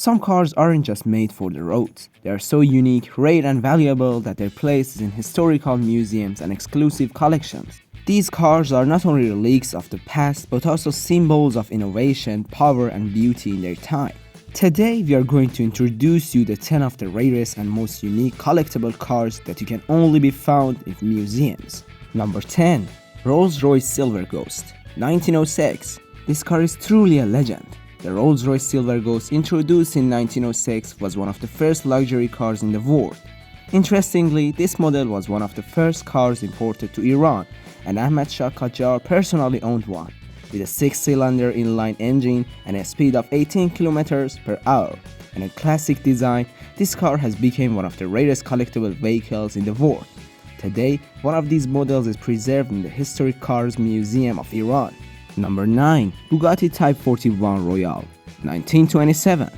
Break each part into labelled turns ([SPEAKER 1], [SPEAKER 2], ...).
[SPEAKER 1] Some cars aren't just made for the roads. They are so unique, rare and valuable that their place is in historical museums and exclusive collections. These cars are not only relics of the past but also symbols of innovation, power and beauty in their time. Today we are going to introduce you the 10 of the rarest and most unique collectible cars that you can only be found in museums. Number 10. Rolls-Royce Silver Ghost, 1906. This car is truly a legend. The Rolls-Royce Silver Ghost, introduced in 1906, was one of the first luxury cars in the world. Interestingly, this model was one of the first cars imported to Iran, and Ahmad Shah Qajar personally owned one, with a 6-cylinder inline engine and a speed of 18 km per hour. And a classic design, this car has become one of the rarest collectible vehicles in the world. Today, one of these models is preserved in the Historic Cars Museum of Iran. Number 9. Bugatti Type 41 Royale, 1927.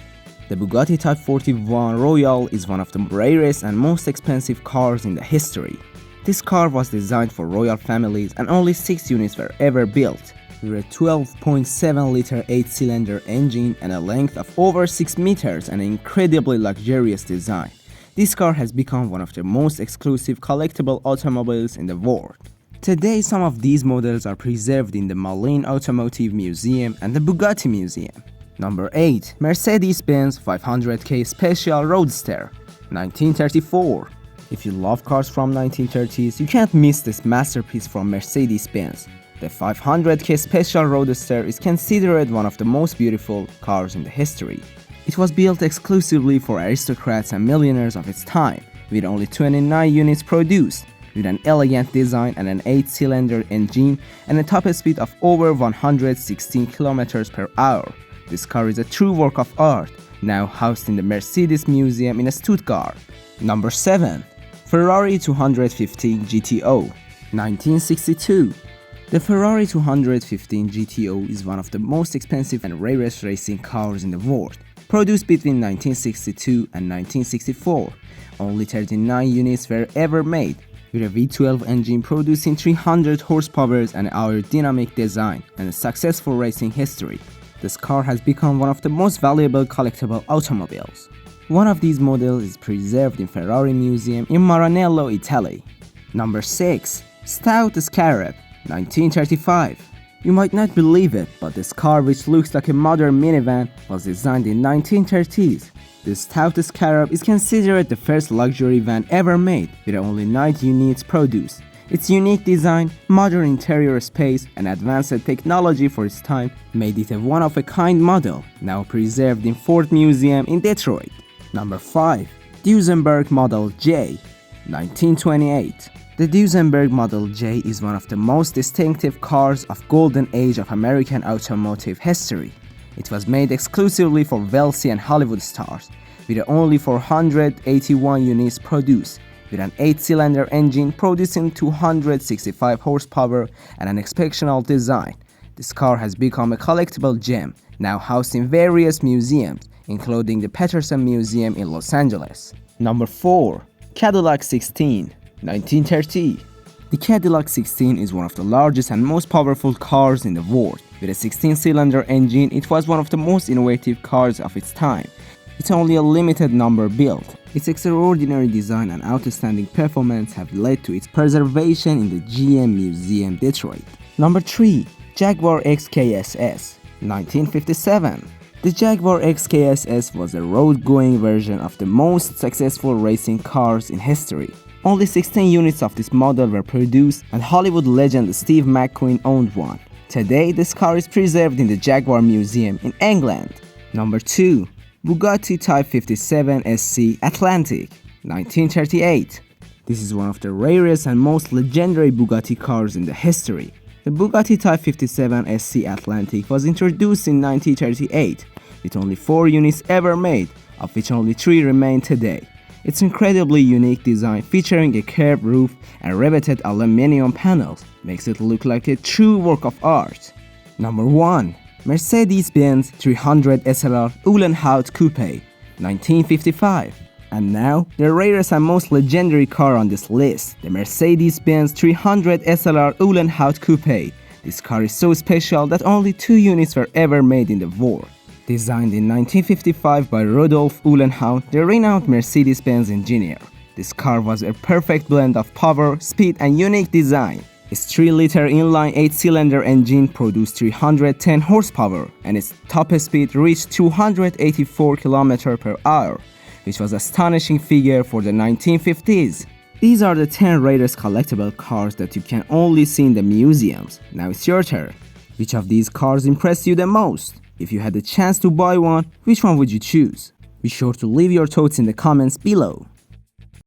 [SPEAKER 1] The Bugatti Type 41 Royale is one of the rarest and most expensive cars in the history. This car was designed for royal families and only 6 units were ever built, with a 12.7-liter 8-cylinder engine and a length of over 6 meters and an incredibly luxurious design. This car has become one of the most exclusive collectible automobiles in the world. Today, some of these models are preserved in the Malin Automotive Museum and the Bugatti Museum. Number 8. Mercedes-Benz 500K Special Roadster, 1934. If you love cars from 1930s, you can't miss this masterpiece from Mercedes-Benz. The 500K Special Roadster is considered one of the most beautiful cars in the history. It was built exclusively for aristocrats and millionaires of its time, with only 29 units produced, with an elegant design and an 8-cylinder engine and a top speed of over 116 km per hour. This car is a true work of art, now housed in the Mercedes Museum in Stuttgart. Number 7. Ferrari 215 GTO, 1962. The Ferrari 215 GTO is one of the most expensive and rarest racing cars in the world. Produced between 1962 and 1964, only 39 units were ever made, with a V12 engine producing 300 horsepower and aerodynamic design and a successful racing history. This car has become one of the most valuable collectible automobiles. One of these models is preserved in Ferrari Museum in Maranello, Italy. Number 6. Stout Scarab, 1935. You might not believe it, but this car, which looks like a modern minivan, was designed in 1930s. This Stout Scarab is considered the first luxury van ever made, with only 9 units produced. Its unique design, modern interior space, and advanced technology for its time made it a one-of-a-kind model, now preserved in Ford Museum in Detroit. Number 5. Duesenberg Model J, 1928. The Duesenberg Model J is one of the most distinctive cars of golden age of American automotive history. It was made exclusively for wealthy and Hollywood stars, with only 481 units produced, with an 8-cylinder engine producing 265 horsepower and an exceptional design. This car has become a collectible gem, now housed in various museums, including the Peterson Museum in Los Angeles. Number 4. Cadillac 16, 1930. The Cadillac 16 is one of the largest and most powerful cars in the world. With a 16-cylinder engine, it was one of the most innovative cars of its time. It's only a limited number built. Its extraordinary design and outstanding performance have led to its preservation in the GM Museum, Detroit. Number 3. Jaguar XKSS, 1957. The Jaguar XKSS was a road-going version of the most successful racing cars in history. Only 16 units of this model were produced, and Hollywood legend Steve McQueen owned one. Today, this car is preserved in the Jaguar Museum in England. Number 2. Bugatti Type 57 SC Atlantic, 1938. This is one of the rarest and most legendary Bugatti cars in the history. The Bugatti Type 57 SC Atlantic was introduced in 1938, with only 4 units ever made, of which only 3 remain today. Its incredibly unique design, featuring a curved roof and riveted aluminum panels, makes it look like a true work of art. Number 1. Mercedes-Benz 300 SLR Uhlenhaut Coupe, 1955. And now, the rarest and most legendary car on this list, the Mercedes-Benz 300 SLR Uhlenhaut Coupe. This car is so special that only 2 units were ever made in the world. Designed in 1955 by Rudolf Uhlenhaut, the renowned Mercedes-Benz engineer. This car was a perfect blend of power, speed, and unique design. Its 3-liter inline 8-cylinder engine produced 310 horsepower, and its top speed reached 284 km per hour, which was an astonishing figure for the 1950s. These are the 10 rarest collectible cars that you can only see in the museums. Now it's your turn. Which of these cars impressed you the most? If you had the chance to buy one, which one would you choose? Be sure to leave your thoughts in the comments below.